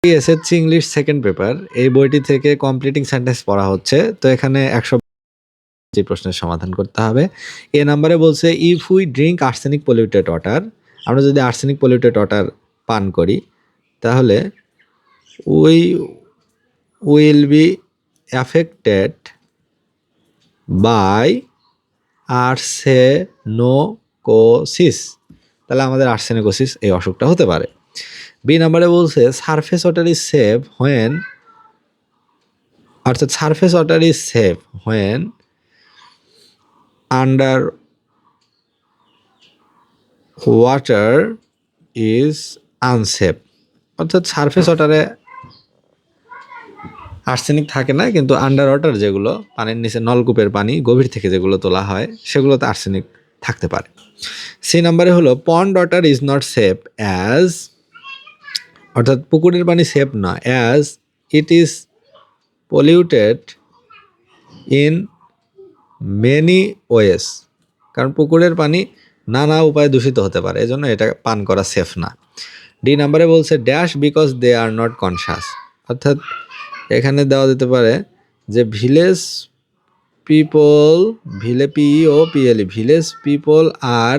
SSC English second paper এই বইটি থেকে কমপ্লিটিং সেন্টেন্স পড়া হচ্ছে। তো এখানে 100 যে প্রশ্নের সমাধান করতে হবে। এ নাম্বারে বলছে if we drink arsenic polluted water, আমরা যদি আর্সেনিক পলিউটেড ওয়াটার পান করি তাহলে we will be affected by arsenicosis, তাহলে আমাদের আর্সেনিকোসিস এই অসুখটা হতে পারে। বি নাম্বারে বলছে surface water is safe when, অর্থাৎ surface water is safe when under water is unsafe, অর্থাৎ সারফেস ওয়াটারে আর্সেনিক থাকে না, কিন্তু আন্ডার ওয়াটার যেগুলো পানির নিচে নলকূপের পানি গভীর থেকে যেগুলো তোলা হয় সেগুলোতে আর্সেনিক থাকতে পারে। সি নাম্বারে হলো pond water is not safe as, অর্থাৎ পুকুরের পানি সেফ না, as it is polluted in many ways, কারণ পুকুরের পানি নানা উপায়ে দূষিত হতে পারে, এজন্য এটা পান করা সেফ না। ডি নাম্বারে বলছে dash because they are not conscious, অর্থাৎ এখানে দেওয়া যেতে পারে যে village people, PEOPLE, village people are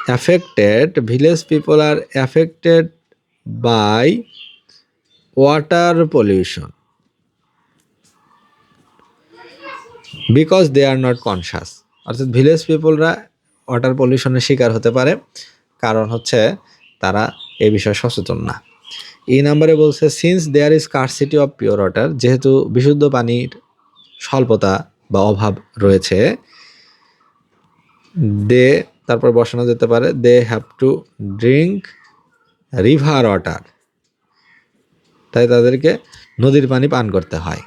affected, village people are affected by water pollution because they are not conscious, অর্থাৎ ভিলেজ পিপলরা ওয়াটার পলিউশনের শিকার হতে পারে কারণ হচ্ছে তারা এ বিষয়ে সচেতন না। এই নাম্বারে বলছে since there is scarcity of pure water, যেহেতু বিশুদ্ধ পানির স্বল্পতা বা অভাব রয়েছে, দে তারপর বসানো যেতে পারে they have to drink river water, তাই তাদেরকে নদীর পানি পান করতে হয়।